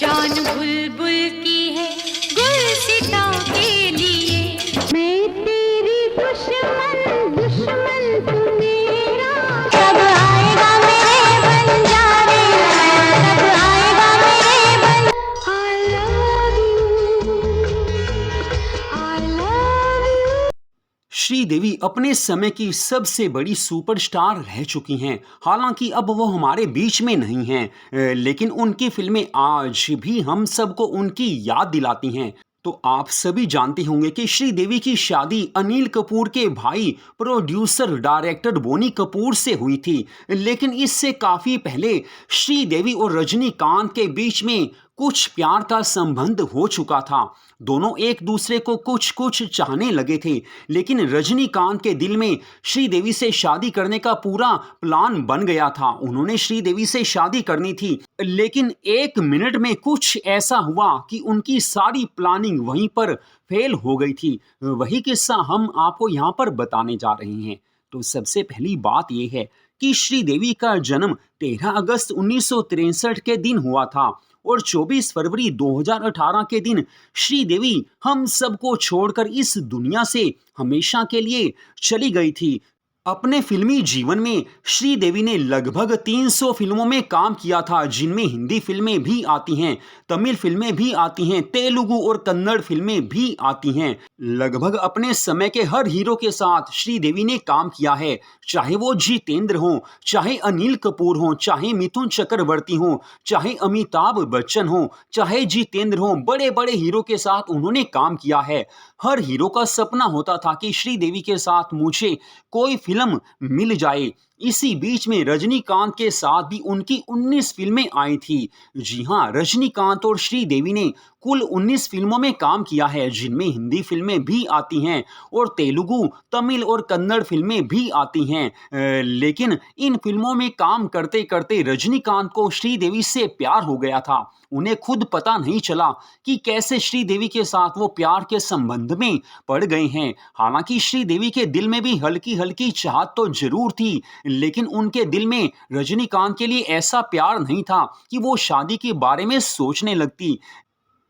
जान बुलबुल की है गुलसिता के लिए। मैं तेरी दुश्मन दुश्मन तू मेरा, कब आएगा मेरे बंजारे, कब आएगा मेरे बन। I love you, I love you। Sridevi अपने समय की सबसे बड़ी सुपरस्टार रह चुकी हैं। हालांकि अब वो हमारे बीच में नहीं हैं, लेकिन उनकी फिल्में आज भी हम सबको उनकी याद दिलाती हैं। तो आप सभी जानते होंगे कि श्रीदेवी की शादी अनिल कपूर के भाई प्रोड्यूसर डायरेक्टर बोनी कपूर से हुई थी। लेकिन इससे काफी पहले श्रीदेवी और रजनीकांत के बीच में कुछ प्यार का संबंध हो चुका था। दोनों एक दूसरे को कुछ कुछ चाहने लगे थे, लेकिन रजनीकांत के दिल में श्रीदेवी से शादी करने का पूरा प्लान बन गया था। उन्होंने श्रीदेवी से शादी करनी थी, लेकिन एक मिनट में कुछ ऐसा हुआ कि उनकी सारी प्लानिंग वहीं पर फेल हो गई थी। वही किस्सा हम आपको यहाँ पर बताने जा रहे हैं। तो सबसे पहली बात यह है कि श्रीदेवी का जन्म 13 अगस्त 1963 के दिन हुआ था और 24 फरवरी 2018 के दिन श्रीदेवी हम सबको छोड़कर इस दुनिया से हमेशा के लिए चली गई थी। अपने फिल्मी जीवन में श्रीदेवी ने लगभग 300 फिल्मों में काम किया था, जिनमें हिंदी फिल्में भी आती हैं, तमिल फिल्में भी आती हैं, तेलुगु और कन्नड़ फिल्में भी आती हैं। लगभग अपने समय के हर हीरो के साथ श्रीदेवी ने काम किया है, चाहे वो जितेंद्र हों, चाहे अनिल कपूर हों, चाहे मिथुन चक्रवर्ती हों, चाहे अमिताभ बच्चन हों, चाहे जितेंद्र हों, बड़े बड़े हीरो के साथ उन्होंने काम किया है। हर हीरो का सपना होता था कि श्रीदेवी के साथ मुझे कोई फिल्म मिल जाए। इसी बीच में रजनीकांत के साथ भी उनकी 19 फिल्में आई थी। जी हाँ, रजनीकांत और श्रीदेवी ने कुल 19 फिल्मों में काम किया है, जिनमें हिंदी फिल्में भी आती हैं और तेलुगु, तमिल और कन्नड़ फिल्में भी आती हैं। लेकिन इन फिल्मों में काम करते करते रजनीकांत को श्रीदेवी से प्यार हो गया था। उन्हें खुद पता नहीं चला कि कैसे श्रीदेवी के साथ वो प्यार के संबंध में पड़ गए हैं। हालांकि श्रीदेवी के दिल में भी हल्की हल्की चाहत तो जरूर थी, लेकिन उनके दिल में रजनीकांत के लिए ऐसा प्यार नहीं था कि वो शादी के बारे में सोचने लगती।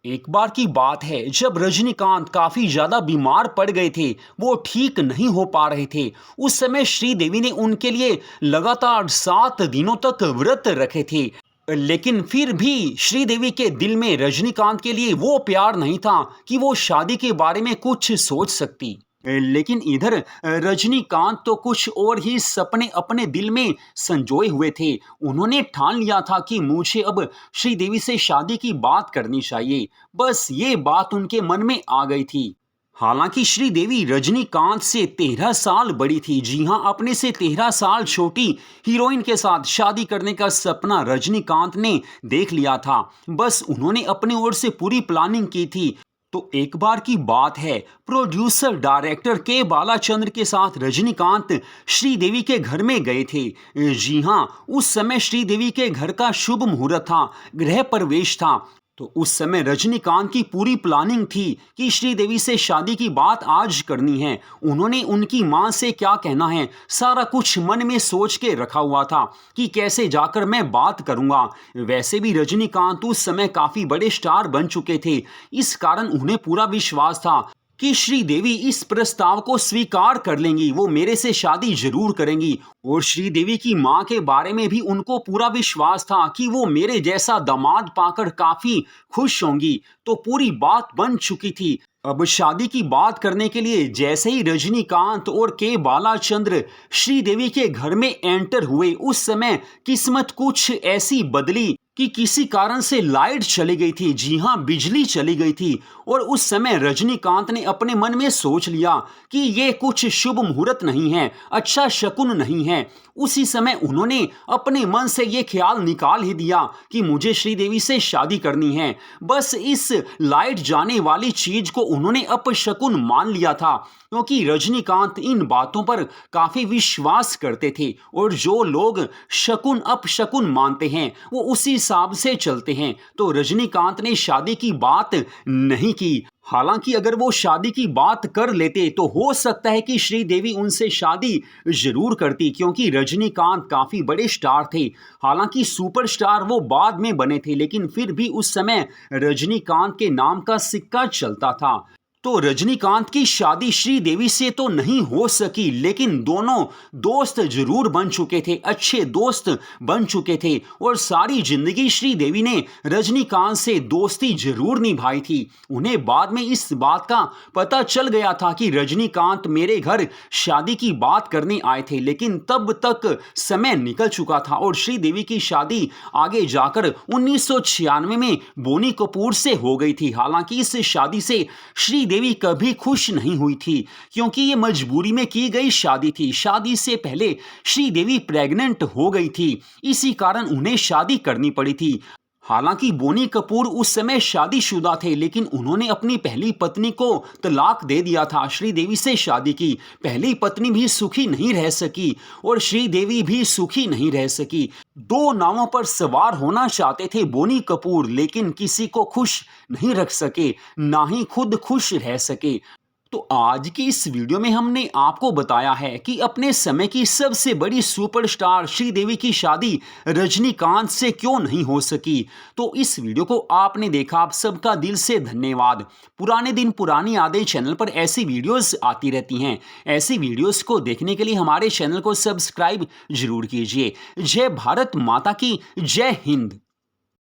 एक बार की बात है, जब रजनीकांत काफी ज्यादा बीमार पड़ गए थे, वो ठीक नहीं हो पा रहे थे। उस समय श्रीदेवी ने उनके लिए लगातार 7 दिनों तक व्रत रखे थे। लेकिन फिर भी श्रीदेवी के दिल में रजनीकांत के लिए वो प्यार नहीं था कि वो शादी के बारे में कुछ सोच सकती। लेकिन इधर रजनीकांत तो कुछ और ही सपने अपने दिल में संजोए हुए थे। उन्होंने ठान लिया था कि मुझे अब श्रीदेवी से शादी की बात करनी चाहिए। बस ये बात उनके मन में आ गई थी। हालांकि श्रीदेवी रजनीकांत से 13 साल बड़ी थी। जी हां, अपने से 13 साल छोटी हीरोइन के साथ शादी करने का सपना रजनीकांत ने देख लिया था। बस उन्होंने अपनी ओर से पूरी प्लानिंग की थी। तो एक बार की बात है, प्रोड्यूसर डायरेक्टर के बालाचंद्र के साथ रजनीकांत श्रीदेवी के घर में गए थे। जी हां, उस समय श्रीदेवी के घर का शुभ मुहूर्त था, गृह प्रवेश था। तो उस समय रजनीकांत की पूरी प्लानिंग थी कि श्रीदेवी से शादी की बात आज करनी है। उन्होंने उनकी मां से क्या कहना है, सारा कुछ मन में सोच के रखा हुआ था कि कैसे जाकर मैं बात करूंगा। वैसे भी रजनीकांत उस समय काफी बड़े स्टार बन चुके थे, इस कारण उन्हें पूरा विश्वास था कि श्रीदेवी इस प्रस्ताव को स्वीकार कर लेंगी, वो मेरे से शादी जरूर करेंगी। और श्रीदेवी की मां के बारे में भी उनको पूरा विश्वास था कि वो मेरे जैसा दामाद पाकर काफी खुश होंगी। तो पूरी बात बन चुकी थी। अब शादी की बात करने के लिए जैसे ही रजनीकांत और के बालाचंद्र श्रीदेवी के घर में एंटर हुए, उस समय किस्मत कुछ ऐसी बदली कि किसी कारण से लाइट चली गई थी। जी हां, बिजली चली गई थी। और उस समय रजनीकांत ने अपने मन में सोच लिया कि ये कुछ शुभ मुहूर्त नहीं है, अच्छा शकुन नहीं है। उसी समय उन्होंने अपने मन से ये ख्याल निकाल ही दिया कि मुझे श्रीदेवी से शादी करनी है। बस इस लाइट जाने वाली चीज को उन्होंने अपशकुन मान लिया था, क्योंकि रजनीकांत इन बातों पर काफी विश्वास करते थे और जो लोग शकुन अपशकुन मानते हैं वो उसी हिसाब से चलते हैं तो रजनीकांत ने शादी की बात नहीं की। हालांकि अगर वो शादी की बात कर लेते तो हो सकता है कि श्रीदेवी उनसे शादी जरूर करती, क्योंकि रजनीकांत काफी बड़े स्टार थे। हालांकि सुपरस्टार वो बाद में बने थे, लेकिन फिर भी उस समय रजनीकांत के नाम का सिक्का चलता था। तो रजनीकांत की शादी श्रीदेवी से तो नहीं हो सकी, लेकिन दोनों दोस्त जरूर बन चुके थे, अच्छे दोस्त बन चुके थे और सारी जिंदगी श्रीदेवी ने रजनीकांत से दोस्ती जरूर निभाई थी। उन्हें बाद में इस बात का पता चल गया था कि रजनीकांत मेरे घर शादी की बात करने आए थे, लेकिन तब तक समय निकल चुका था और श्रीदेवी की शादी आगे जाकर 1996 में बोनी कपूर से हो गई थी। हालांकि इस शादी से श्रीदेवी कभी खुश नहीं हुई थी, क्योंकि ये मजबूरी में की गई शादी थी। शादी से पहले श्रीदेवी प्रेग्नेंट हो गई थी, इसी कारण उन्हें शादी करनी पड़ी थी। हालांकि बोनी कपूर उस समय शादीशुदा थे, लेकिन उन्होंने अपनी पहली पत्नी को तलाक दे दिया था, श्रीदेवी से शादी की। पहली पत्नी भी सुखी नहीं रह सकी और श्रीदेवी भी सुखी नहीं रह सकी। दो नावों पर सवार होना चाहते थे बोनी कपूर, लेकिन किसी को खुश नहीं रख सके, ना ही खुद खुश रह सके। तो आज की इस वीडियो में हमने आपको बताया है कि अपने समय की सबसे बड़ी सुपरस्टार श्रीदेवी की शादी रजनीकांत से क्यों नहीं हो सकी। तो इस वीडियो को आपने देखा, आप सबका दिल से धन्यवाद। पुराने दिन पुरानी यादें चैनल पर ऐसी वीडियोस आती रहती हैं। ऐसी वीडियोस को देखने के लिए हमारे चैनल को सब्सक्राइब जरूर कीजिए। जय भारत माता की, जय हिंद।